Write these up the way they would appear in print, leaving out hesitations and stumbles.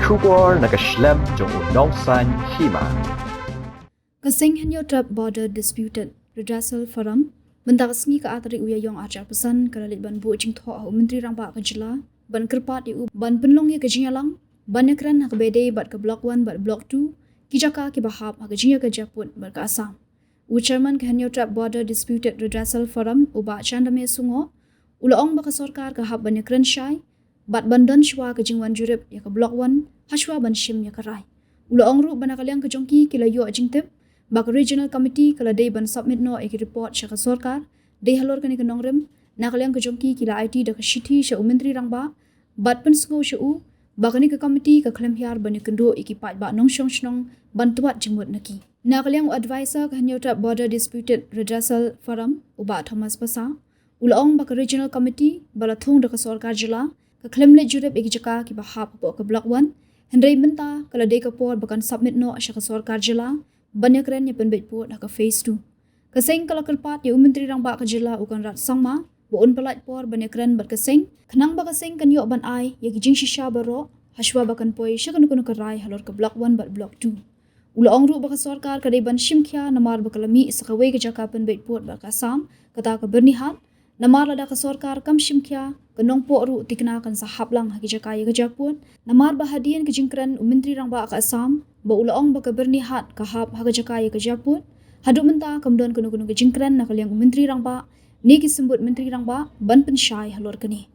Shubor nakashlem jong unong san hima. Kasing hanyo trap border disputed redressal forum bentak sni ka atari uya yong ajar pesan kalalit ban bu jing tho au menteri rangba ka jela ban kerpat yu ban penlong ye ka jingalang ban ekran hak bede bat ka block 1 bat block 2 kijaka ki bahap hak jinga ka japun bar ka asam u chairman ka hanyo trap border disputed redressal forum uba chandame sungo ulaong ba ka sarkar ka hab ban ekran shai bat bandan shwa ka jingwan jurip ya ka block 1 hashwa ban shim ya ka rai ulaong ru ban akalyang ka jongki kila yo jingtep bak regional committee kala day ban submit no ek report shaka sarkar day halor kani kanongrem nakalyang ka jongki kila IT da ka shithi sha umentri rangba bat pen sngo sha u bakani ka committee ka khlem hiar ban kendo ekipat ba nong shong shnong ban tuat jimut naki nakalyang advisor ka hanyota border disputed redressal forum uba Thomas Pasa ulaong bak regional committee bala thong da ka sarkar jila ka khlem le jurep ek jaka ki ba hap po ka block 1 hendrai menta kala day ka por bakan submit no shaka sarkar jila banyak keren ya penbet po na ka phase 2 kaseng kala kalpat ya menteri rangba ka jila ukan rat sangma boon pelat por banyak keren bar kaseng kenang ba kaseng kan yo ban ai ya gijing shisha baro hashwa bakan poi shakan kuno ka rai halor ka block 1 bar block 2 ulaong ru ba ka sarkar ka dei ban shimkhya namar ba kalami sakawe ka jaka penbet po bar ka sam kata ka bernihat namar lada ka sarkar kam shimkhya kanong po ru tikna kan sahab lang haki jaka ya ka japun namar ba hadian ka jingkran menteri rangba ka asam ba ulaong ba ka bernihat ka hab haka jaka ya ka japun hadu menta kamdon kuno kuno ka jingkran na kalyang menteri rangba ni ki sembut menteri rangba ban pensyai halor kani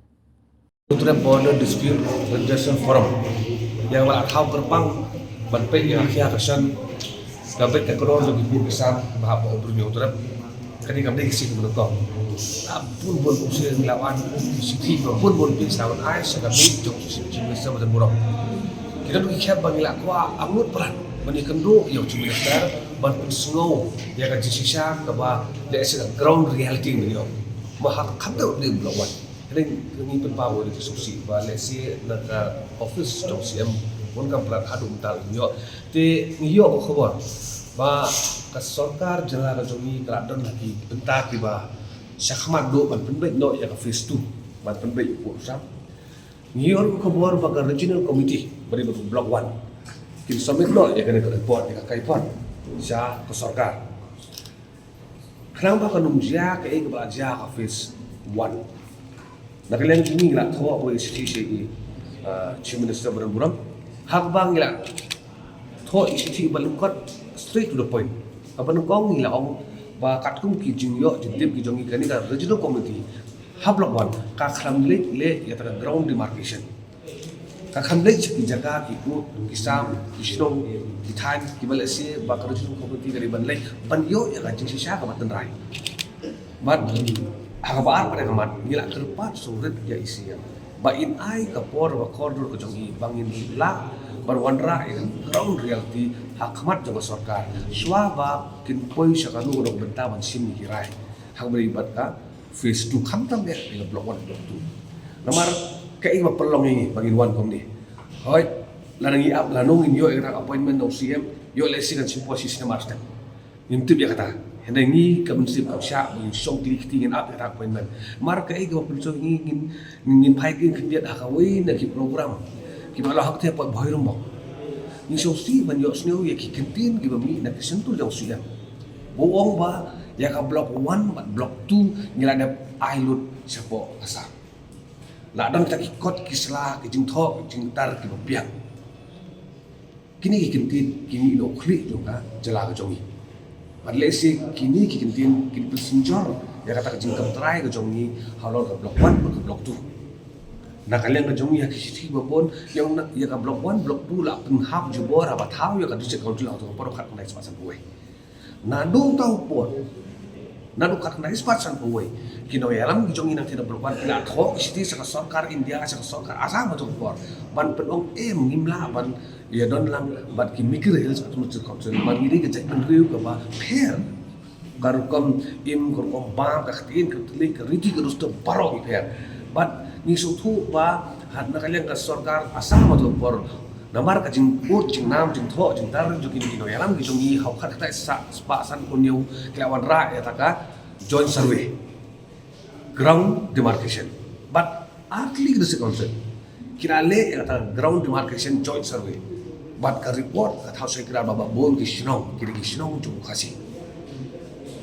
Ultra Border Dispute Redressal Forum yang wala thau kerpang ban pe yang khia ka san ka bet ka kron lagi bu kisam ba ba obru ultra kani kam dei kisi kuno ko pun bon usia lawan siti pun bon pin sawan ai sa ka mit jong sisi sama dan burong kita tu khia bang la kwa angut peran mani kendo yo cuma minister ban pun snow ya ka jisisha ka ba le sa ground reality ni yo mahak khamdo ni lawan ring ni pen pa wo di susi ba le si na ka office jong CM pun kam peran hadu mental yo te ni yo ko khobor ba ka sarkar jela ka jomi kladon lagi bentar tiba syakmat do ban penbet no ya ka phase 2 ban penbet ko sam ni yo ko khobor ba ka regional committee bari block 1 kin submit no ya kena report ya kai pon sa ka sarkar kenapa ka num ja ka ek ba ja ka phase 1 nakalian ni la tho ko isi chief minister buram hak bang la tho isi balukot straight to the point kapan kong ni la ong ba katkum ki jingyo jidip ki jongi kani ka regional committee hab block 1 ka kham le ya ta ground demarcation ka kham le chi jaga ki ku kisam kisong ki than ki balasi ba ka regional committee kari ban le ban yo ya ka jing sisa ka matan rai ban hakabar pada kamat gila terpat surat ya isinya ba in ai ka por ba kordur ko jongi bangin la barwandra in ground reality hakamat jong sarkar swaba kin poi sakanu rok bentaman sim ni kirai hak beri bat ka phase 2 khamtam ya ila block 1 block 2 namar kai ma pelong ini bangin wan kom ni hoi lanangi ap lanong in yo era appointment no CM yo le sikan simpo sistem master intip ya kata hendak ni kemensip kapsya bagi song klik tingin up ya appointment mar kai ga pelso ngin pai kin kindiat hakawi na ki program ki bala hak te pa bhairum ba ni so si ban yo sneu ya ki kintin ki ba mi na sentul jong siam boong ba ya ka block 1 bat block 2 ngila da ailut sapo asa la dan ta ikot kisla ki jing tho jing tar ki ba piak kini ki kintin kini do klik jo ka jela ka jongi padle si kini ki kintin kin passenger ya kata jing kam try ka jongi halor ka block 1 ka block 2 na kalian ka jongi ya ki sithi ba bon yang ya ka block 1 block 2 la pun hab jubor ba thau ya ka district council auto por khat nai spasan buai na do tau por na do khat nai spasan buai kino yalam ki jongi nang tidak block 1 la tho sithi sa sarkar India sa sarkar asam ba por ban penong ngimla ban ya don lang bat ki mikir hil sa tu council ban ngiri ke cek penriu ka ba fair garukom im garukom ba ka khatin ka tli ka riti ka rusto paro ki fair bat ni su thu ba hat na kalian ka sarkar asam ma por namar ka jing put jing nam jing tho jing tar ju kino yalam ki jongi hau khat ta sa spa san kunyu kelawan ra ya taka joint survey ground demarcation but artli the council kira le kata ground demarcation joint survey but ka report ka thau sai kira baba bon ki shnong kira ki shnong chu khasi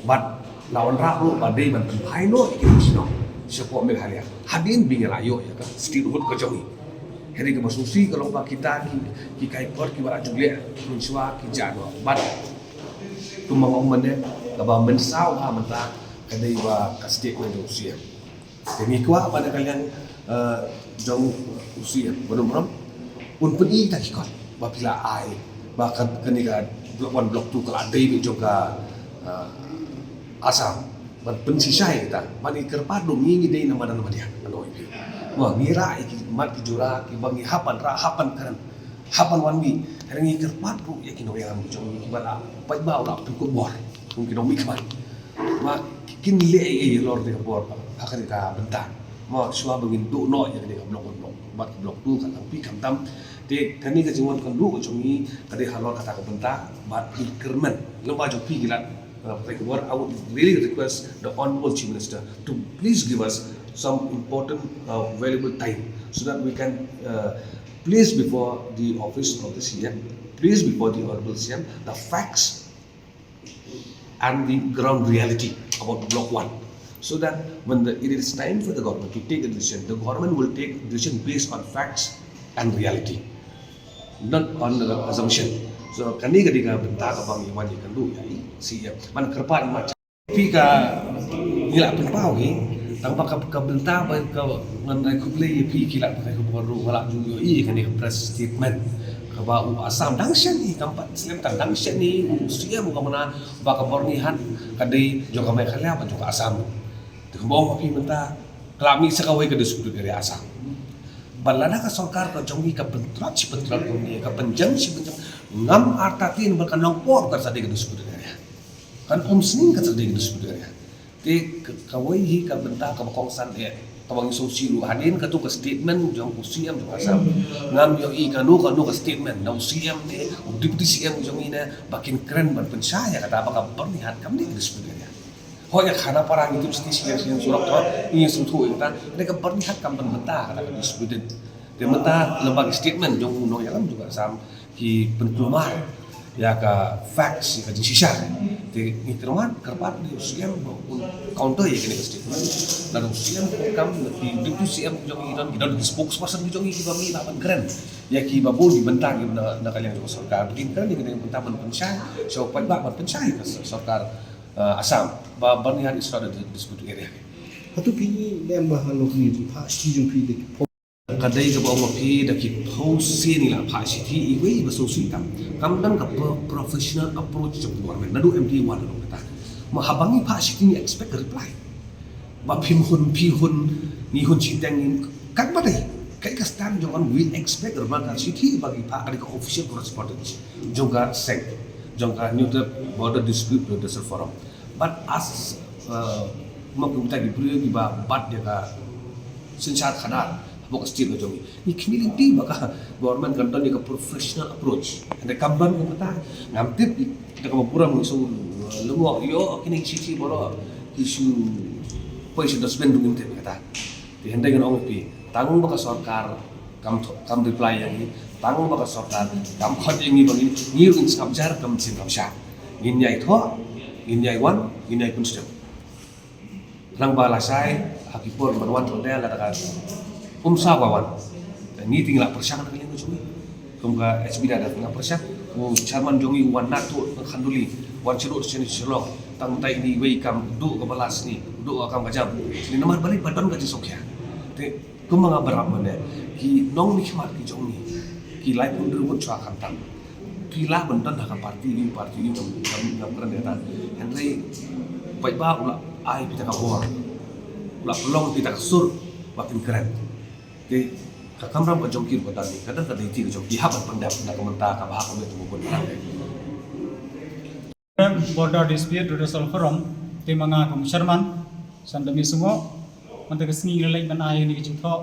but lawan raklo badai ban pai no ki shnong sepo Meghalaya hadin bingela yo ya ka statehood ka jawi heri ka masusi ka lomba kita ki kai por ki bara jugle kunswa ki jano but tumang umane ka ba mensau ha mata kadai ba ka statement usia demi kwa pada kalian jauh usia benar-benar pun pergi tak ikut apabila ai bahkan ketika blok 1 blok 2 kalau ada ini juga asam ban pensisai kita mani kerpat dong ini dei nama dia anoi pi wah ngira iki mat kijura ki bangi hapan keren hapan wanbi hari kerpat bu ya kino yang jong ki bala pai bau la tu ko bor mungkin dong mikman ma kin le lor de bor akan ka bentar ma suah bangin du no ya de blok bat blok 2 kan pi kam tam de kani ka jingwan kan du jong ni kade halor kata ka bentar bat kermen lomba jong pi gilat what I would really request the Honorable Chief Minister to please give us some important valuable time so that we can place before the office of the CM, place before the Honorable CM the facts and the ground reality about Block 1 so that when it is time for the government to take a decision, the government will take a decision based on facts and reality, not on the assumption. So kani ketika bentar abang Iwan ikan du ya siap man kerpat macam pika gila penpau ni tanpa ka bentar ba ka ngan ku play pi kila pakai ku baru wala ju kani press statement ka ba asam dangshan ni kampat slim tang dangshan ni siap muka mana ba ka bornihan kadai jo ka Meghalaya ba jo ka asam tu bong pi bentar kelami sekawai ke diskusi dari asam balana ka sarkar ka jongi ka pentrat si pentrat ko ni ka penjang si penjang ngam artatin berkanong por ka sa digdo sudara kan sning ka sa digdo sudara te kawai hi ka benta ka kongsan e kabang sosial hadin ka tu ka statement jong usiam jong asam ngam yo i kanu ka statement na usiam ne deputy CM jong ina bakin keren ban pensaya kata apa ka bernihat kam digdo sudara hoya khana parang itu sisi yang surat to ini sutu kita mereka bernihat kam benta kata ka disputed de mata lembaga statement jong uno yang juga sam ki pentumar ya ka facts ka sisa te nitruman kerpat di usiam counter ya kini statement lalu usiam kam di deputy CM jong idon kita di spokesperson jong ki bami lapan keren ya ki babu dibentang na kalian jong sarkar bikin keren ni bentang pensai so pai ba pensai ka sarkar Assam ba barnihan isra de dispute area hatu pi lem ba halo ni pa si jong pi de kadai ka bawa pi da ki pose ni la pa si thi iwe ba so sui kam dan ka professional approach jong government nadu MD wan lo kata ma habangi pa si thi ni expect reply ba phim hun pi hun ni hun chi tang ni kan ba dai kai ka stand jong on we expect ma ka si thi bagi pa ka official correspondence jong ka sec jong ka neutral border dispute redressal forum but as ma ku ta gi priyo gi ba bat dia ka sinsat khadar bok stil jong ni community baka government kan ni ka professional approach ande kamban ko kata ngamtip kita ka pura mo so lungo yo kini sisi bolo isu paisa dasben dungin te kata di hende kan ong pi tanggung baka sarkar kam reply yang ni tanggung baka sarkar kam khot yang ni bagi ni ung sabjar kam sin kam sha in nyai tho in nyai wan in nyai pun sedap lang balasai hakipur berwan tolda la ka sawawan ni tinggal persang nak kalian cumi kumka SB dah tengah persang chairman jongi wan natu khanduli wan cerut sini selok tang tai ni wei kam du ka balas ni du kam kajam ni nomor balik badan ka jisokya te kumanga berap mana ki nong ni khmat ki jongi ki lai pun derut chwa khantam ki la bantan ha parti ni kam kran data henry pai ba ula ai pita ka bor ula pelong pita ka sur makin keren ke kamram ka jongkir ko tadi kadang kadang ti jongki haban pendap na komenta ka bahak ko tu pun border dispute redressal forum te mga komisarman sandami sungo manta kesni nilai ban ay ni jingtho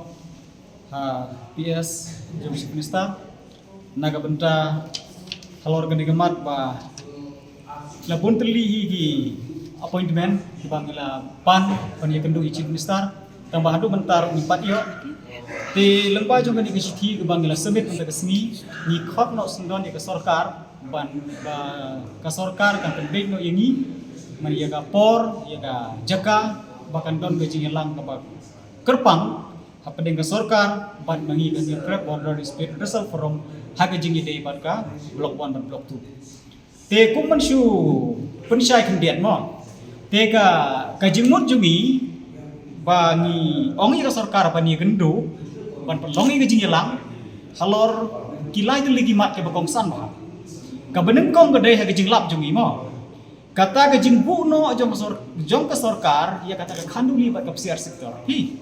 PS jong chief minister naga benta kalor gani gamat ba labun terli hi appointment di bangla pan pan ya kendu chief minister tambah hadu mentar empat yo ti lengba juga ni kesithi ke bangla semit untuk kesni ni khot no sendon ya ke sorkar ban ka sorkar kan pendek no yangi man ya ga por ya ga jaka bahkan don gaji hilang ke kerpang apa dengan sorkar ban mangi ke krep border dispute result from haga jingi dei ban ka blok 1 dan blok 2 te kum man shu pensyai kendiat mo te ka jingmut jumi bangi ongi ka sorkar bani gendu ban pelongi ke jingilang halor kilai tu lagi mat ke bakongsan mo ka benengkong ke dei haga jinglap jumi mo kata ke jingbu no jong ka sorkar ya kata ke khanduli bat ka psiar sektor hi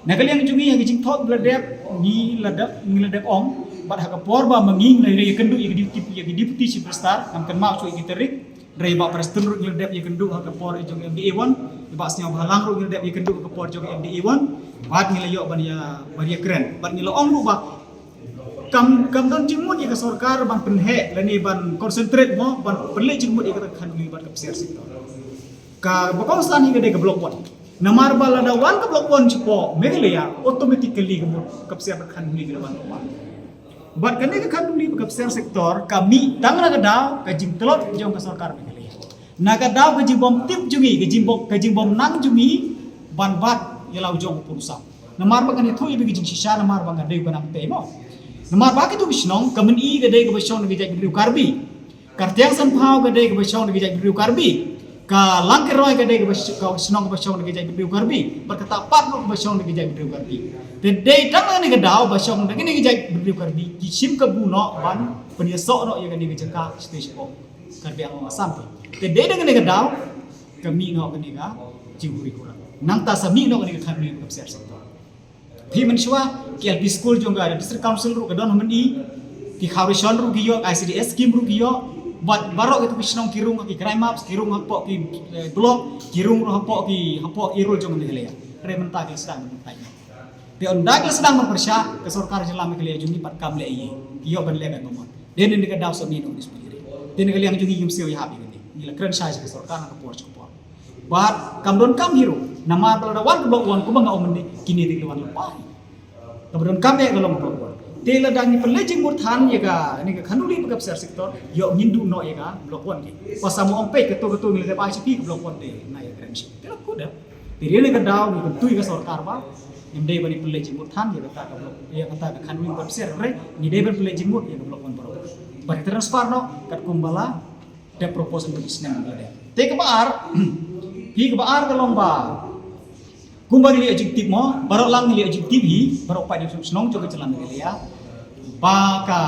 nakali yang jumi haga jing thot bladep ni ladap ong bat haga porba manging lai kendu ya deputy chief star kam kan mau cu iterik rei ba presiden ru ladap ya kendu haga por jong MDA1 ba snya halang ru ladap ya kendu ka por jong MDA1 bat ni layo ban ya keren bat ni lo ong ru ba kam don jingmut ya ka sorkar ban penhe lani ban concentrate mo ban perle jingmut ya ka khanduli bat ka psiar sektor ka bakong stan hi ka de ka blok 1 namar bala da wan ka blok 1 chipo megalaya automatically gemut ka psiar bat khanduli ka ban bat kane ka khanduli ka psiar sektor kami tang na ka daw ka jing telot jong ka sorkar megalaya naga daw ka jing bom tip jungi ka jing bom nang jungi ban bat yalau jong purusa namar ba kane thoi bi jing shisha namar ba ga de banang te mo namar ba kitu bisnong kamen I gade ke basyon ngi jai biru karbi kartiang san phao gade ke basyon ngi jai biru karbi ka langkeroy gade ke basyon ngi jai biru karbi berkata pat no basyon ngi jai biru karbi te dei tang ni gadao basyon ngi jai biru karbi kisim ka buno ban penyeso no ya gade ke jaka stage ko karbi ang asam te dei dengan ni gadao kami no gade ga jinguri kurang nang ta sami no gade ka kami ka siar sektor Pi mensyua KLP school juga ada district council ru kedon hamdi ki khawrishon ru giyo ICDS scheme ru giyo bat barok itu pisnong kirung ki crime maps kirung hapo ki blok kirung ru hapo ki irul jong ngelaya re menta ke sedang mentanya de onda ke sedang mempersya ke sorkar jelam ke leya jungi pat kam le yi giyo ban le ngomong den ni ke daw so ni no dispiri den ke yang jungi yum sio ya habi ni la kren sai ke sorkar na por chopor bat kam don kam hiru nama balada wan ke blok 1 ko banga omende kini di luar lepai kemudian kami galong blok 1 tela dang ni pelejing murthan ya ga ni ga khanduli pegap ser sektor yo ngindu no ya ga blok 1 ki pasamu ompe ketu ni le ICP ke blok 1 de na ya keren sih tela kuda tiri ni ga daw ni tu ga sorkar ba nimde bani pelejing murthan ya kata blok ya kata ga khanduli pegap ser re ni de ban pelejing mur ya blok 1 baro bari transfer no kat kumbala de proposal bisnes ni te ke baar hi ke baar galong ba kumbari li objektif mo barok lang li objektif hi barok pa di senong coba jalan melia baka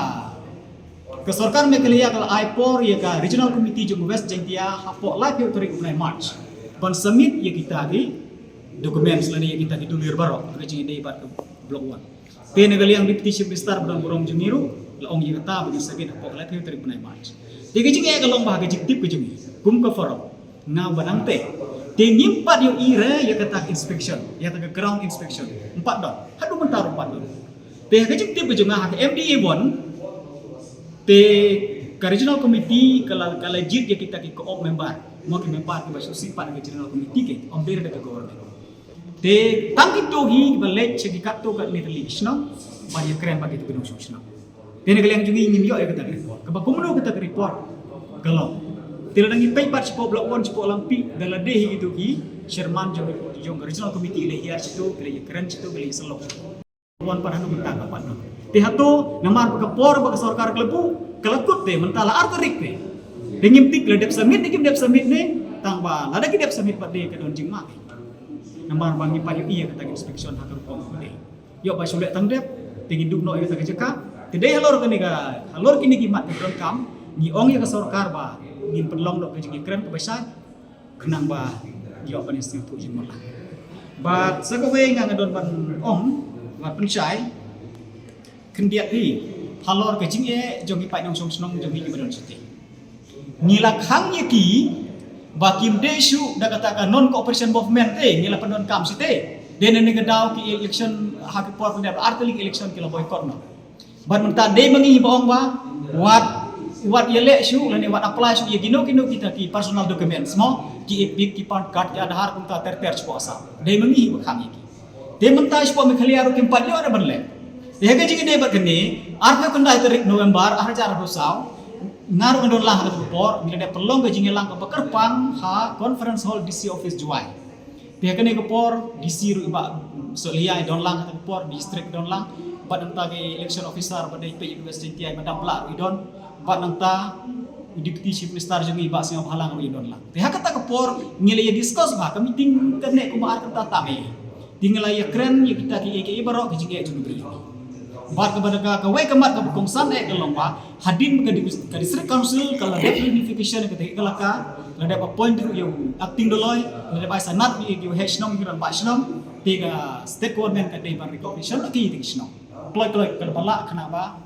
ke sorkar melia kal aipor ya ka regional committee jung west jentia hapo live tarik unai march ban submit ya kita gi dokumen selani ya kita didulir barok ke jing dei bat blok 1 te negali yang deputy chief minister ban borong jungiru la ong ya kata bagi submit hapo live tarik unai march te ge jing e kalong ba objektif ke jungi kum ka forum nga banang te tinggi 4 yo ire ya kata inspection ya kata ground inspection 4 don hadu mentar 4 don te ka jik tip junga ha MDA1 te ka regional committee kala jit ya kita ki co-op member mo ki member ki basu sipat ke regional committee ke ombir de government te tangki to hi bale cheki kat to ka ni television ba ya keren bagi tu binung susna te ne kalian jungi ngim yo ya kata report ka ba kumno kita report kalau tila nang ipay pat sipo blok 1 sipo lampi daladehi itu ki Sherman jong regional committee le hiar situ le keren situ le selok wan parano mentang apa no te hato namar ka por ba sarkar klebu kelakut te mentala arterik te dengim tik le dep summit ne tang ba lada ki dep summit pat de ka don jing ma namar bangi payu iya kata inspection hakar pom de yo ba sule tang dep tingin duk no ya ta jeka te de halor kini ki mat don kam ni ong ya ka sarkar ba ngin penlong dok ke keren ke besar kenang ba yo panis tu jing mola but sakawe nga ngadon ban om wat pensai kendiat hi halor ke jing e jongi pai nong song snong jongi ki badon siti nila khang ye ki bakim desu da kata ka non cooperation movement te nila pendon kam site den ne gadau ki election hak por pendap artilik election ki la boycott no ban menta de mangi baong ba wat yele shu lani wat apply shu ye gino kita ki personal documents mo ki epik ki pan card ki adhar kunta ter sepo asa dei mangi bakhang ki Dia mentah sport mekhalia ru kimpat yo ada benle. Dia ke jing debat kene, arfa kunda tarik November ar jar hosau. Ngaru ndon lah ke por, bila dia pelong ke jing lang ke bekerpan ha conference hall DC office juai. Dia kene ke por DC ru iba solia don lang ke por district don lang. Bat nang ta ke election officer pada IP University TI madam pla idon. Bat nang ta Deputy Chief Minister jeung iba sing halang idon lang. Dia kata ke por ngile ya discuss ba ke meeting kene ku maar kata tame. Tinggal ya keren ya kita ki barok ke jing jeung beri. Bat kepada kawai kemat ke kongsan ke lomba hadim ke district council kalau ada unification ke kelaka ada appoint yang acting doloy ada ba sanat yang hnom kiran ba hnom tiga state government ke ban recognition lagi di hnom play kalau bala kenapa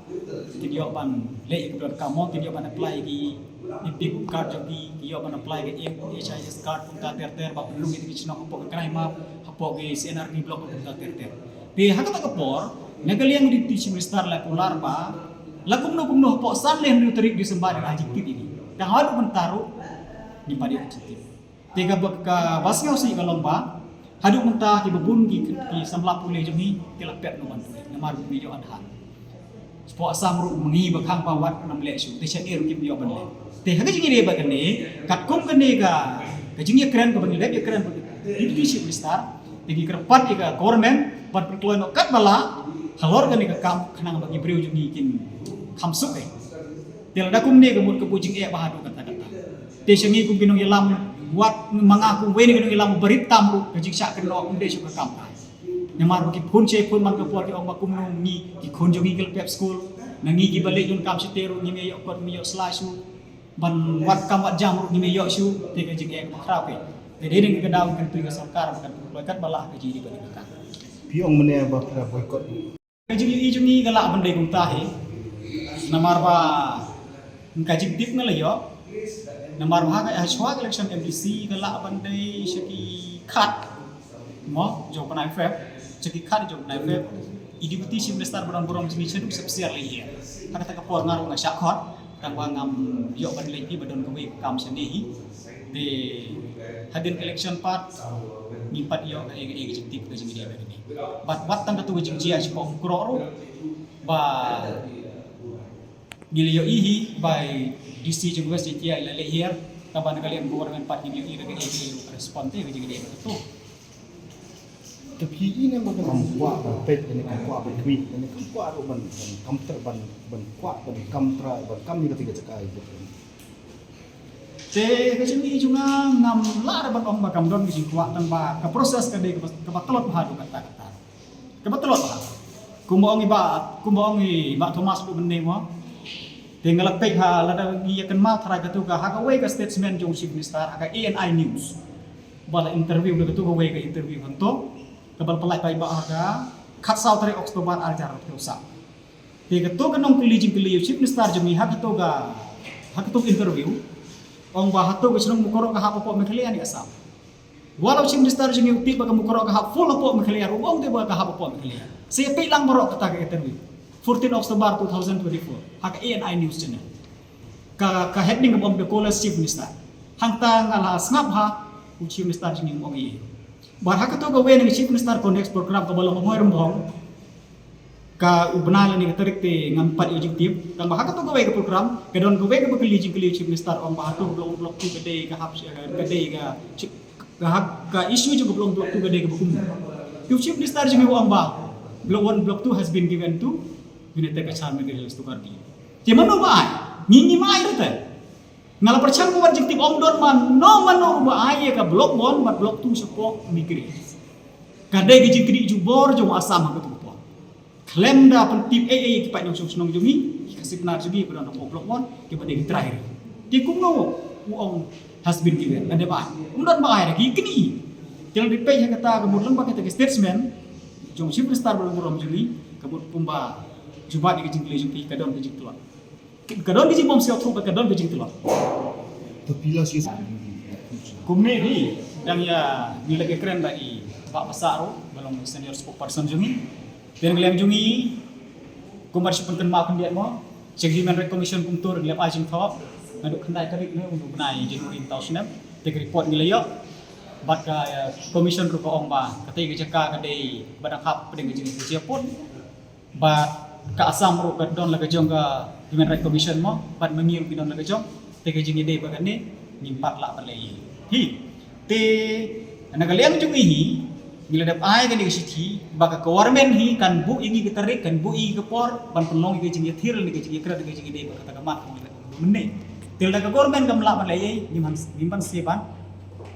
tiga ban le ke kamu tiga ban apply di ipik card jadi tiga ban apply ke HIS card punta terter ba belum di hnom apa ke map apa ke CNRD block punta terter di hakata ke por Nagaliang di Chief Minister la pular ba la kumno po san le ndu terik di sembari adjektif ini. Yang ada mentaru di pada adjektif. Tiga ka basnya si kalomba hadu mentah ki bebun ki samla pule jemi tilapet no bantu. Namar video anhan. Po samru mengi bakhang pawat nam le su te chen ir ki bio ban le. Te haga jingi re ba kene kat kum kene ka jingi keren ko ban le ya keren di Chief Minister tegi kerpat ka government pat perkloy no kat bala halor kan ke kam kenang bagi beriu jungi kin kamsuk tel da kum ne gemut ke pujing bahadu kata-kata te sengi kum kinong ilam buat mangaku weni kinong ilam berit tamru ke jiksa keno unde su ke kam nyamar bagi pun che pun man ke por ki ong bakum no ngi ki khon jungi gel pep school nangi ki balik jun kam siteru ni me yok kot mi yok slashu ban wat kam wat jamru ni me yok su te ke jing makrape te de ding ke daun kan tu ke sarkar kan kat balah ke jiri bagi ka Piong mana bakra boykot. Kajing ijungi galak bandai kung tahi namar ba kajing dip na layo namar ba ka aswa election MDC galak bandai syaki khat mo jo panai feb syaki khat jo panai feb Deputy Chief Minister badan borom jini cheduk sepsiar lai ya kata ka por ngaru nga syakot kang wa ngam yo ban lai pi badan kawe kam senehi de hadin election part nimpat yo ka executive ke jing dia ini bat tang katu jing jia si pom kroro ba gilio ihi by DC jing west dia la here taban kalian government part ni ira ke respond te jing dia tu Tapi ini macam kuat pet ini kuat berkuih ini kuat ban kamter ban kuat ban kamtra ban kam ni ketiga cekai te kecil juga ngam lar ban ong bakam don kisi kuat tang ba ka proses ka de ka batalot bahadu kata-kata ka batalot bah kumbo ong iba Thomas bu bende mo tinggal pek ha lada gi akan ma thara ka tu ka ha ka we ka statement jong Chief Minister ka ANI News bala interview ka tu ka we ka interview hanto kabal pelai pai ba ka khat saw tari Oktober aljar ka usa te ka tu kanong kuli Chief Minister jemi ha ka tu interview ong bahato ko sinong mukoro ka hapo po mekhalia ni asam walau Chief Minister jeng uti ba ka mukoro ka hapo full po mekhalia ong de ba ka hapo po mekhalia saya pe lang barok kata ka interview 14 October 2024 hak ANI News channel ka heading of the college Chief Minister hangta ngala snap ha Chief Minister jeng ong i bar hak to ga we ni Chief Minister connect program ka balong moy rumbong ka ubnala ni tarik te ngampat objektif kang bahaka to gawai ke program ke don gawai ke bekeli Chief Minister om bahato blok tu gede ka hap gede ka isu juga blok tu gede ke bukum Chief Minister jemi om ba blok 2 has been given to United Kachar Materials to Karbi ti mano ba ngingi mai rete ngala percang ko objektif om don man no mano ba ay ka blok 1 but blok 2 support migri kadai ke jikri jubor jong asam ha klaim da pentip AA ki pak nyong sunong jumi kasih benar juga pada nak blok 1 ke pada terakhir di kumno uong has been given ada ba umdan ba ay lagi kini tiang di page kata kemudian pakai tag statement jong Chief Minister belum juli kemudian pumba jubat di jingli jumpi kadon ke jing tuan kadon di bom siap tu kadon ke jing tuan Tapi lah sih kumne ni yang ya nilai keren dari Pak Pasaro belum senior spokesperson jumi dan kalian jungi kumar sipunkan makan dia mo cek human rights commission kumtur liap ajing thop ngaduk kendai karik ni untuk benai Januari tahun snap tek report ngilayo baka commission ru ko ong ba katay ga jaka kadai badakap pedeng jing Malaysia pun ba ka asam ru ka don laga jong ka Human Rights Commission mo bat mengiu pidon laga jong te ga jing ide ba kan ni nimpat la balai hi te nagaliang jung ihi ngiladap ai kan sithi baka government hi kan bu ingi kitarik kan bu i kepor ban penlong ga jing thir ni ga jing kra ga jing ide ba kata kamat menne til daga government kam la balai nimpan seban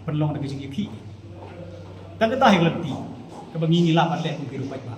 penlong daga jing phi kan ta hi lati ka bangi ni la ban le ku biru pai ba